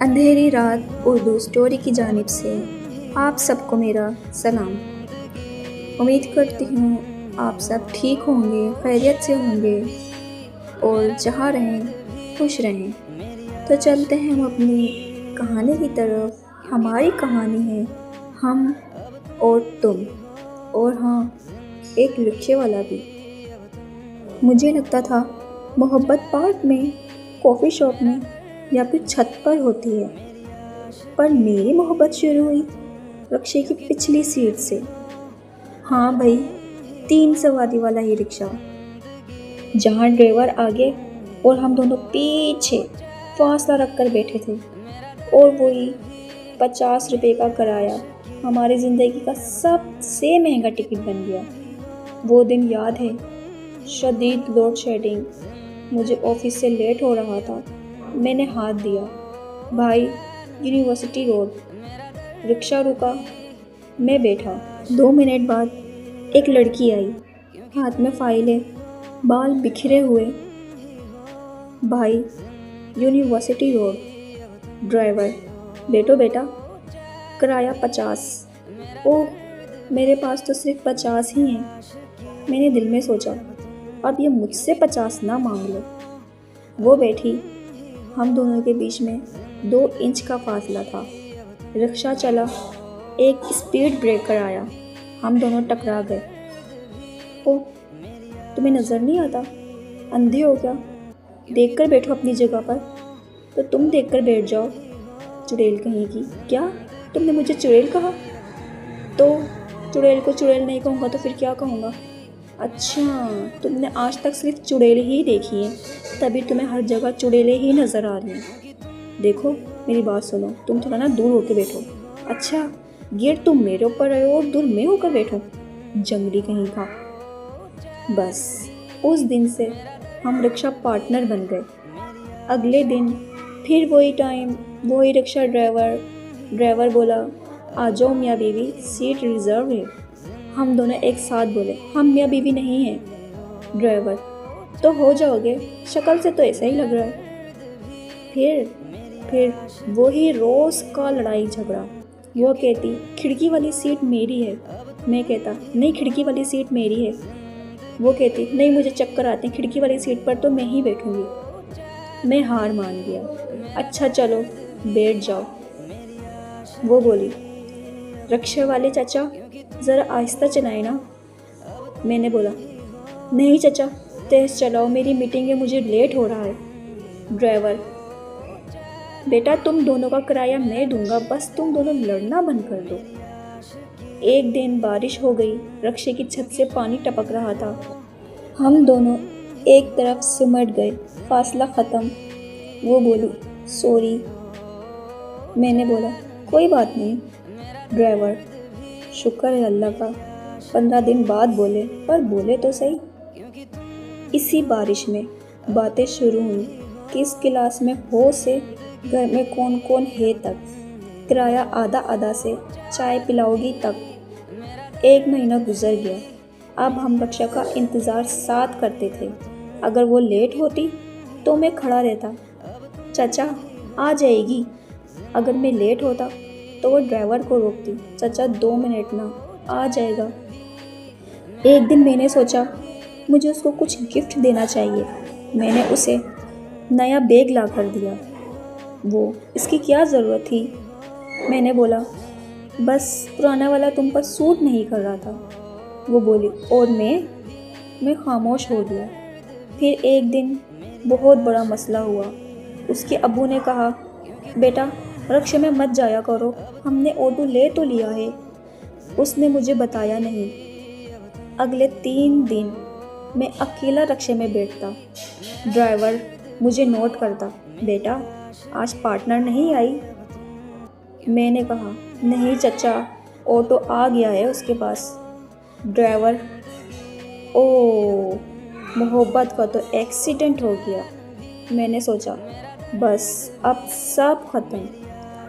अंधेरी रात उर्दू स्टोरी की जानिब से आप सबको मेरा सलाम। उम्मीद करती हूँ आप सब ठीक होंगे, खैरियत से होंगे और जहाँ रहें खुश रहें। तो चलते हैं हम अपनी कहानी की तरफ। हमारी कहानी है हम और तुम, और हाँ, एक रिक्शे वाला भी। मुझे लगता था मोहब्बत पार्क में, कॉफ़ी शॉप में या फिर छत पर होती है, पर मेरी मोहब्बत शुरू हुई रिक्शे की पिछली सीट से। हाँ भाई, 3 सवारी वाला ही रिक्शा, जहाँ ड्राइवर आगे और हम दोनों पीछे फासला रख कर बैठे थे, और वही 50 रुपये का किराया हमारी ज़िंदगी का सबसे महंगा टिकट बन गया। वो दिन याद है, शदीद लोड शेडिंग, मुझे ऑफिस से लेट हो रहा था। मैंने हाथ दिया, भाई यूनिवर्सिटी रोड। रिक्शा रुका, मैं बैठा। 2 मिनट बाद एक लड़की आई, हाथ में फाइलें, बाल बिखरे हुए। भाई यूनिवर्सिटी रोड। ड्राइवर, बैठो बेटा, किराया 50। ओह, मेरे पास तो सिर्फ 50 ही हैं। मैंने दिल में सोचा, अब ये मुझसे 50 ना मांग लो। वो बैठी, हम दोनों के बीच में 2 इंच का फासला था। रिक्शा चला, एक स्पीड ब्रेकर आया, हम दोनों टकरा गए। ओह, तुम्हें नज़र नहीं आता? अंधे हो क्या? देख कर बैठो अपनी जगह पर। तो तुम देख कर बैठ जाओ, चुड़ैल कहीं की। क्या तुमने मुझे चुड़ैल कहा? तो चुड़ैल को चुड़ैल नहीं कहूँगा तो फिर क्या कहूँगा? अच्छा, तुमने आज तक सिर्फ चुड़ैल ही देखी है, तभी तुम्हें हर जगह चुड़ैलें ही नज़र आ रही हैं। देखो मेरी बात सुनो, तुम थोड़ा ना दूर होकर बैठो। अच्छा, गेट तुम मेरे ऊपर आए और दूर मैं होकर बैठो, जंगली कहीं का। बस उस दिन से हम रिक्शा पार्टनर बन गए। अगले दिन फिर वही टाइम, वही रिक्शा ड्राइवर। ड्राइवर बोला, आ जाओ मियाँ बीवी, सीट रिजर्व है। हम दोनों एक साथ बोले, हम मियाँ बीवी नहीं हैं। ड्राइवर, तो हो जाओगे, शक्ल से तो ऐसा ही लग रहा है। फिर वही रोज़ का लड़ाई झगड़ा। वो कहती खिड़की वाली सीट मेरी है, मैं कहता नहीं खिड़की वाली सीट मेरी है। वो कहती नहीं मुझे चक्कर आते हैं, खिड़की वाली सीट पर तो मैं ही बैठूंगी। मैं हार मान गया। अच्छा चलो बैठ जाओ। वो बोली, रिक्शे वाले चाचा ज़रा आहिस्ता चलाए ना। मैंने बोला, नहीं चाचा तेज़ चलाओ, मेरी मीटिंग है, मुझे लेट हो रहा है। ड्राइवर, बेटा तुम दोनों का किराया मैं दूंगा, बस तुम दोनों लड़ना बंद कर दो। एक दिन बारिश हो गई, रिक्शे की छत से पानी टपक रहा था। हम दोनों एक तरफ सिमट गए, फासला ख़त्म। वो बोली सॉरी। मैंने बोला कोई बात नहीं। ड्राइवर, शुक्र है अल्लाह का, 15 दिन बाद बोले, पर बोले तो सही। इसी बारिश में बातें शुरू हुई, किस क्लास में हो से घर में कौन कौन है तक, किराया आधा आधा से चाय पिलाओगी तक। 1 महीना गुजर गया। अब हम रिक्शा का इंतज़ार साथ करते थे। अगर वो लेट होती तो मैं खड़ा रहता, चाचा आ जाएगी। अगर मैं लेट होता तो वो ड्राइवर को रोकती, चाचा 2 मिनट ना, आ जाएगा। एक दिन मैंने सोचा मुझे उसको कुछ गिफ्ट देना चाहिए। मैंने उसे नया बैग ला कर दिया। वो, इसकी क्या ज़रूरत थी? मैंने बोला, बस पुराना वाला तुम पर सूट नहीं कर रहा था। वो बोली, और मैं खामोश हो गया। फिर एक दिन बहुत बड़ा मसला हुआ। उसके अब्बू ने कहा, बेटा रिक्शे में मत जाया करो, हमने ऑटो ले तो लिया है। उसने मुझे बताया नहीं। अगले 3 दिन मैं अकेला रिक्शे में बैठता। ड्राइवर मुझे नोट करता, बेटा आज पार्टनर नहीं आई। मैंने कहा, नहीं चचा, ऑटो आ गया है उसके पास। ड्राइवर, ओ मोहब्बत का तो एक्सीडेंट हो गया। मैंने सोचा बस अब सब ख़त्म,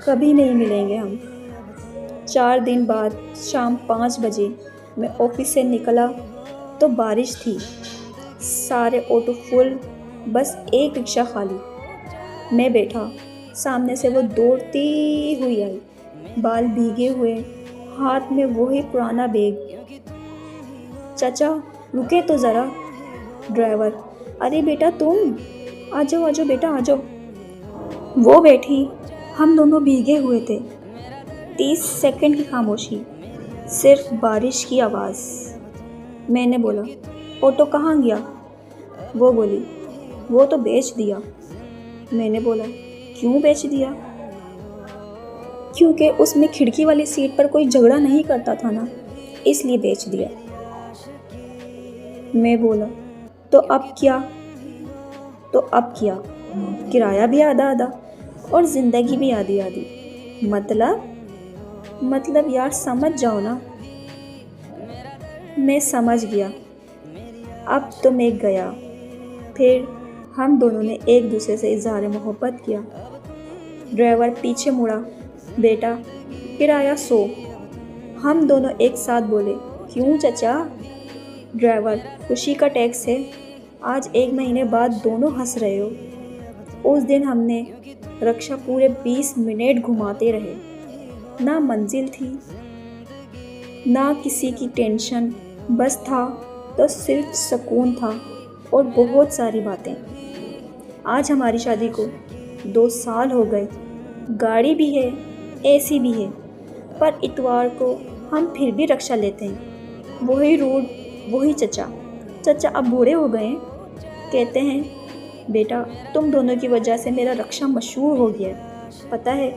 कभी नहीं मिलेंगे हम। 4 दिन बाद शाम 5 बजे मैं ऑफिस से निकला तो बारिश थी, सारे ऑटो फुल, बस एक रिक्शा खाली। मैं बैठा, सामने से वो दौड़ती हुई आई, बाल भीगे हुए, हाथ में वही पुराना बैग। चाचा रुके तो ज़रा। ड्राइवर, अरे बेटा तुम, आ जाओ बेटा आ जाओ। वो बैठी, हम दोनों भीगे हुए थे। 30 सेकंड की खामोशी, सिर्फ बारिश की आवाज़। मैंने बोला, ऑटो कहाँ गया? वो बोली, वो तो बेच दिया। मैंने बोला, क्यों बेच दिया? क्योंकि उसमें खिड़की वाली सीट पर कोई झगड़ा नहीं करता था ना, इसलिए बेच दिया। मैं बोला, तो अब क्या? किराया भी आधा आधा और ज़िंदगी भी आधी आधी। मतलब यार समझ जाओ ना। मैं समझ गया। अब तो मैं गया। फिर हम दोनों ने एक दूसरे से इज़हार मोहब्बत किया। ड्राइवर पीछे मुड़ा, बेटा किराया 100। हम दोनों एक साथ बोले, क्यों चचा? ड्राइवर, खुशी का टैक्स है। आज 1 महीने बाद दोनों हंस रहे हो। उस दिन हमने रक्षा पूरे 20 मिनट घुमाते रहे। ना मंजिल थी, ना किसी की टेंशन, बस था तो सिर्फ सुकून था और बहुत सारी बातें। आज हमारी शादी को 2 साल हो गए। गाड़ी भी है, एसी भी है, पर इतवार को हम फिर भी रक्षा लेते हैं। वही रोड, वही चचा अब बूढ़े हो गए हैं। कहते हैं, बेटा तुम दोनों की वजह से मेरा रक्षा मशहूर हो गया है। पता है,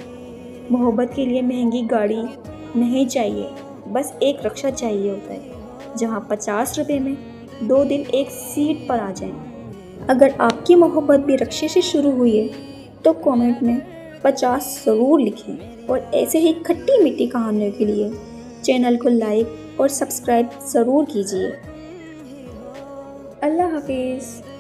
मोहब्बत के लिए महंगी गाड़ी नहीं चाहिए, बस एक रक्षा चाहिए होता है, जहाँ 50 रुपये में 2 दिन एक सीट पर आ जाएं। अगर आपकी मोहब्बत भी रक्षे से शुरू हुई है तो कमेंट में 50 ज़रूर लिखें, और ऐसे ही खट्टी मीठी कहानियों के लिए चैनल को लाइक और सब्सक्राइब ज़रूर कीजिए। अल्लाह हाफिज़।